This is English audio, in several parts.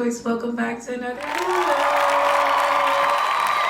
Joyce. Welcome back to another video.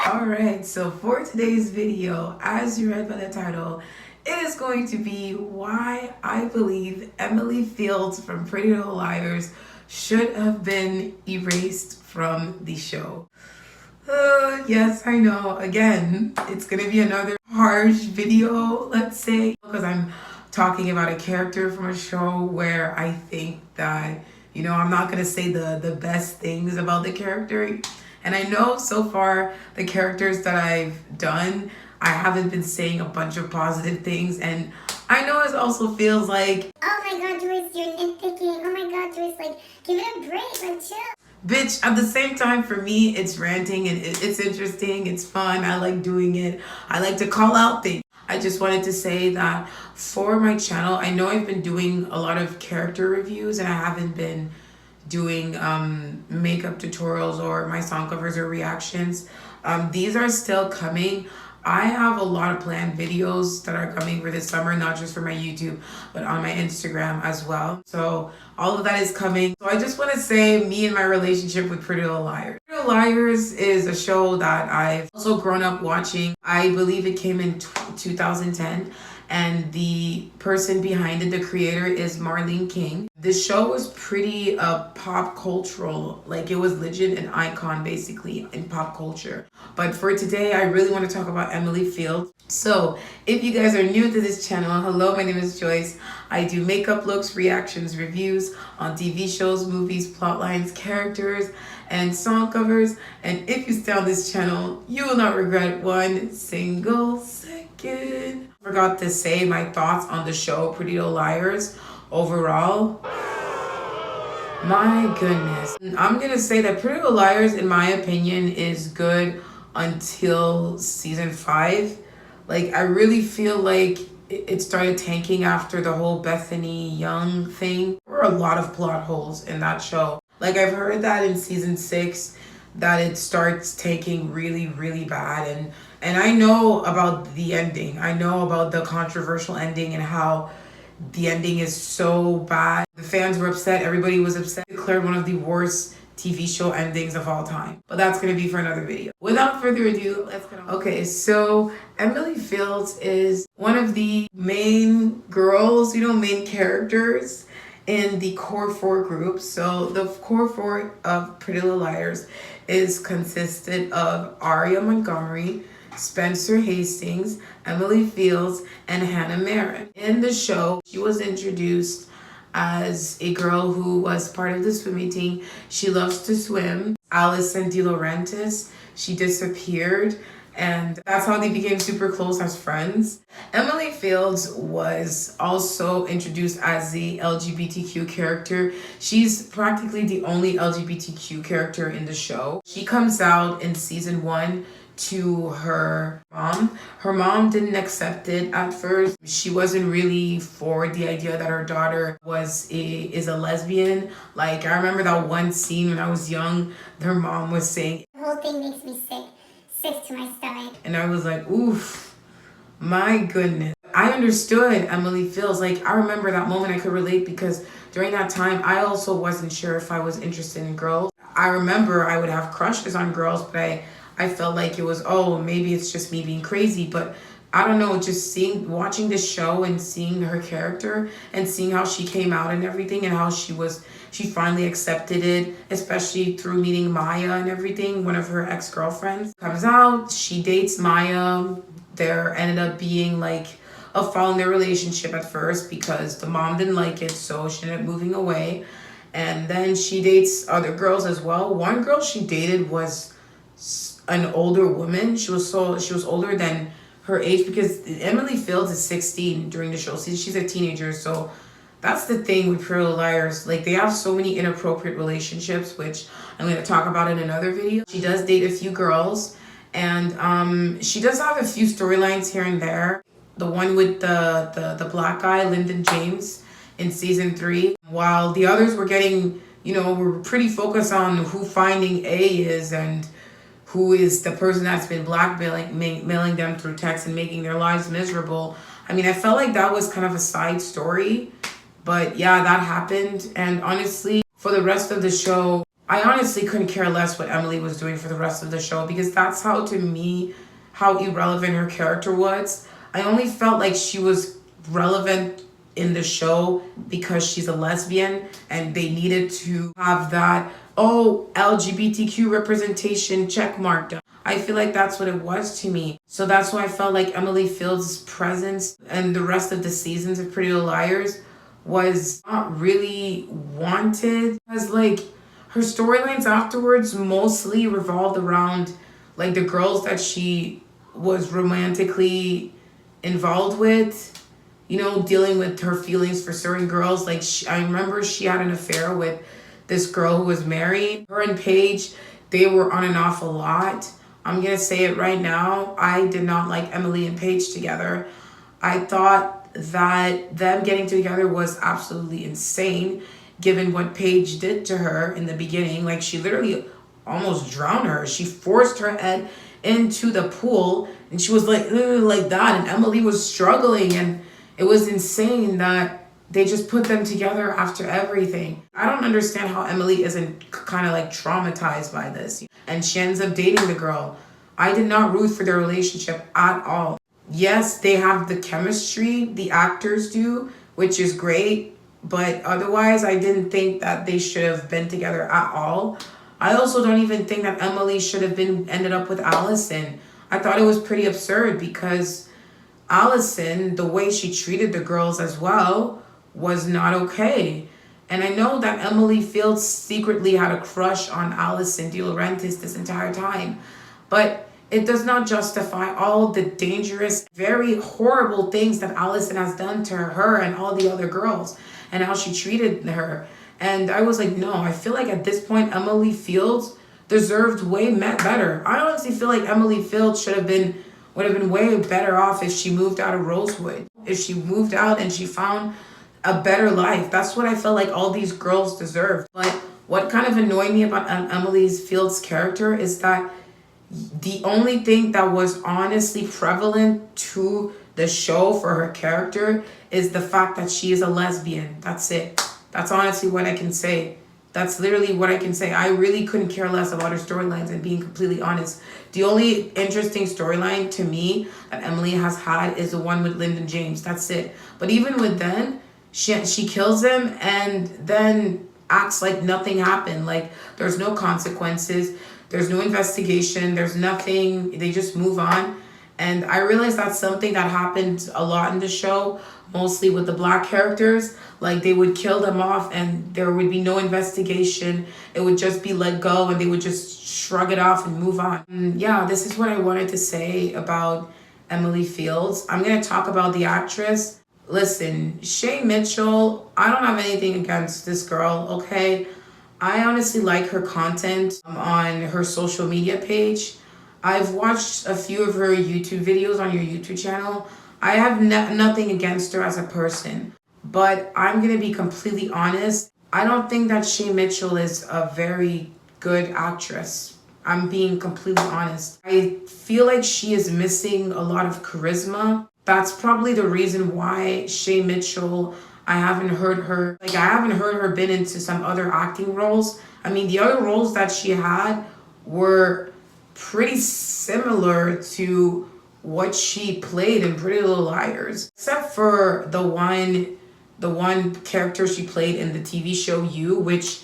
Alright, so for today's video, as you read by the title, it is going to be why I believe Emily Fields from Pretty Little Liars should have been erased from the show. Yes, I know. Again, it's gonna be another harsh video, let's say, because I'm talking about a character from a show where I think that, you know, I'm not gonna say the best things about the character. And I know so far the characters that I've done, I haven't been saying a bunch of positive things, and I know it also feels like, oh my god, Joyce, you're nitpicking. Oh my god, Joyce, like, give it a break, like, chill. Bitch, at the same time, for me, it's ranting and it's interesting, it's fun, I like doing it, I like to call out things. I just wanted to say that for my channel, I know I've been doing a lot of character reviews and I haven't been doing makeup tutorials or my song covers or reactions. These are still coming. I have a lot of planned videos that are coming for this summer, not just for my YouTube, but on my Instagram as well. So all of that is coming. So I just want to say me and my relationship with Pretty Little Liars. Pretty Little Liars is a show that I've also grown up watching. I believe it came in 2010. And the person behind it, the creator, is Marlene King. This show was pretty pop cultural, like it was legit an icon basically in pop culture. But for today, I really want to talk about Emily Fields. So if you guys are new to this channel, hello, my name is Joyce. I do makeup looks, reactions, reviews on TV shows, movies, plot lines, characters, and song covers. And if you stay on this channel, you will not regret one single second. Forgot to say my thoughts on the show Pretty Little Liars overall. My goodness. I'm gonna say that Pretty Little Liars, in my opinion, is good until season 5. Like, I really feel like it started tanking after the whole Bethany Young thing. There were a lot of plot holes in that show. Like, I've heard that in season 6 that it starts tanking really, really bad. And I know about the ending. I know about the controversial ending and how the ending is so bad. The fans were upset. Everybody was upset. Declared one of the worst TV show endings of all time. But that's going to be for another video. Without further ado, let's get on. Okay, so Emily Fields is one of the main girls, main characters in the core 4 group. So the core 4 of Pretty Little Liars is consisted of Aria Montgomery, Spencer Hastings, Emily Fields, and Hannah Marin. In the show, she was introduced as a girl who was part of the swimming team. She loves to swim. Allison De Laurentiis, she disappeared, and that's how they became super close as friends. Emily Fields was also introduced as the LGBTQ character. She's practically the only LGBTQ character in the show. She comes out in season 1 to her mom. Her mom didn't accept it at first. She wasn't really for the idea that her daughter is a lesbian. Like, I remember that one scene when I was young, her mom was saying, The whole thing makes me sick to my stomach. And I was like, oof, my goodness. I understood Emily Fields. Like, I remember that moment. I could relate because during that time, I also wasn't sure if I was interested in girls. I remember I would have crushes on girls, but I felt like it was, oh, maybe it's just me being crazy. But I don't know, just watching this show and seeing her character and seeing how she came out and everything and how she finally accepted it, especially through meeting Maya and everything, one of her ex-girlfriends. Comes out, she dates Maya. There ended up being like a fall in their relationship at first because the mom didn't like it, so she ended up moving away. And then she dates other girls as well. One girl she dated was an older woman. She was older than her age because Emily Fields is 16 during the show. She's a teenager, so that's the thing with Pretty Little Liars. Like, they have so many inappropriate relationships, which I'm going to talk about in another video. She does date a few girls, and she does have a few storylines here and there. The one with the black guy, Lyndon James, in season 3, while the others were getting, were pretty focused on who Finding A is and who is the person that's been mailing them through text and making their lives miserable. I mean, I felt like that was kind of a side story, but yeah, that happened. And honestly, for the rest of the show, I honestly couldn't care less what Emily was doing for the rest of the show, because that's how, to me, how irrelevant her character was. I only felt like she was relevant in the show because she's a lesbian and they needed to have that, oh, LGBTQ representation check marked. I feel like that's what it was to me. So that's why I felt like Emily Fields' presence and the rest of the seasons of Pretty Little Liars was not really wanted, because like her storylines afterwards mostly revolved around like the girls that she was romantically involved with, you know, dealing with her feelings for certain girls. Like I remember she had an affair with this girl who was married. Her and Paige, they were on and off a lot. I'm gonna say it right now, I did not like Emily and Paige together. I thought that them getting together was absolutely insane, given what Paige did to her in the beginning. Like, she literally almost drowned her. She forced her head into the pool and she was like, "Ugh," like that, and Emily was struggling, and it was insane that they just put them together after everything. I don't understand how Emily isn't kind of like traumatized by this. And she ends up dating the girl. I did not root for their relationship at all. Yes, they have the chemistry, the actors do, which is great. But otherwise, I didn't think that they should have been together at all. I also don't even think that Emily should have ended up with Allison. I thought it was pretty absurd, because Allison, the way she treated the girls as well, was not okay. And I know that Emily Fields secretly had a crush on Allison De Laurentiis this entire time. But it does not justify all the dangerous, very horrible things that Allison has done to her and all the other girls, and how she treated her. And I was like, no, I feel like at this point, Emily Fields deserved way better. I honestly feel like Emily Fields would have been way better off if she moved out of Rosewood. If she moved out and she found a better life. That's what I felt like all these girls deserved. But what kind of annoyed me about Emily Fields' character is that the only thing that was honestly prevalent to the show for her character is the fact that she is a lesbian. That's it. That's honestly what I can say. That's literally what I can say. I really couldn't care less about her storylines, and being completely honest. The only interesting storyline to me that Emily has had is the one with Lyndon James. That's it. But even with them, she kills him and then acts like nothing happened. Like, there's no consequences. There's no investigation. There's nothing. They just move on. And I realized that's something that happened a lot in the show, mostly with the black characters. Like, they would kill them off and there would be no investigation. It would just be let go and they would just shrug it off and move on. And yeah, this is what I wanted to say about Emily Fields. I'm going to talk about the actress. Listen, Shay Mitchell, I don't have anything against this girl, okay? I honestly like her content on her social media page. I've watched a few of her YouTube videos on your YouTube channel. I have nothing against her as a person, but I'm going to be completely honest. I don't think that Shay Mitchell is a very good actress. I'm being completely honest. I feel like she is missing a lot of charisma. That's probably the reason why Shay Mitchell, I haven't heard her been into some other acting roles. I mean, the other roles that she had were pretty similar to what she played in Pretty Little Liars, except for the one character she played in the TV show You, which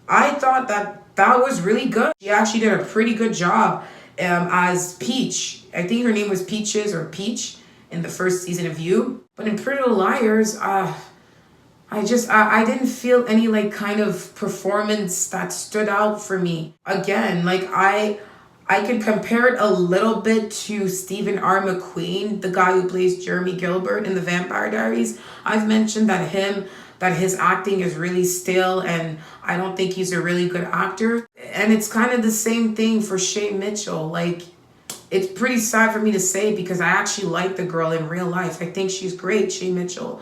I thought that was really good. She actually did a pretty good job as Peach. I think her name was Peaches or Peach in the first season of You. But in Pretty Little Liars, I didn't feel any like kind of performance that stood out for me. Again, like I could compare it a little bit to Stephen R. McQueen, the guy who plays Jeremy Gilbert in The Vampire Diaries. I've mentioned that his acting is really stale and I don't think he's a really good actor. And it's kind of the same thing for Shay Mitchell. Like, it's pretty sad for me to say because I actually like the girl in real life. I think she's great, Shay Mitchell.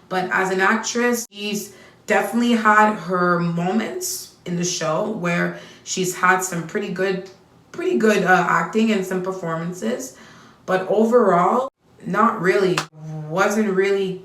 But as an actress, she's definitely had her moments in the show where she's had some pretty good acting and some performances. But overall, not really. Wasn't really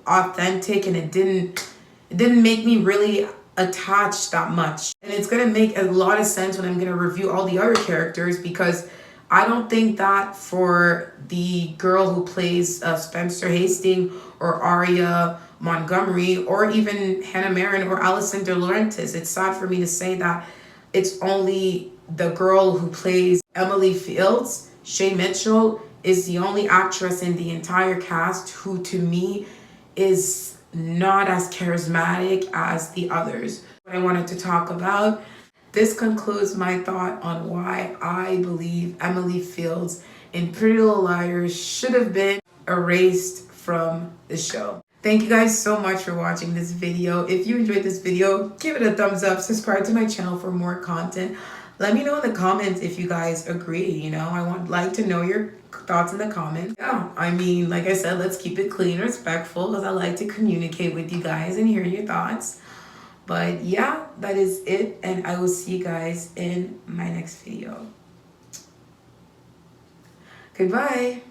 authentic, and it didn't make me really attached that much. And it's going to make a lot of sense when I'm going to review all the other characters, because I don't think that for the girl who plays Spencer Hastings or Arya Montgomery or even Hannah Marin or Alison De Laurentiis, it's sad for me to say that it's only the girl who plays Emily Fields. Shay Mitchell is the only actress in the entire cast who, to me, is not as charismatic as the others. What I wanted to talk about. This concludes my thought on why I believe Emily Fields in Pretty Little Liars should have been erased from the show. Thank you guys so much for watching this video. If you enjoyed this video, give it a thumbs up, subscribe to my channel for more content. Let me know in the comments if you guys agree. You know, I would like to know your thoughts in the comments. Yeah, I mean, like I said, let's keep it clean, respectful, because I like to communicate with you guys and hear your thoughts. But yeah, that is it, and I will see you guys in my next video. Goodbye.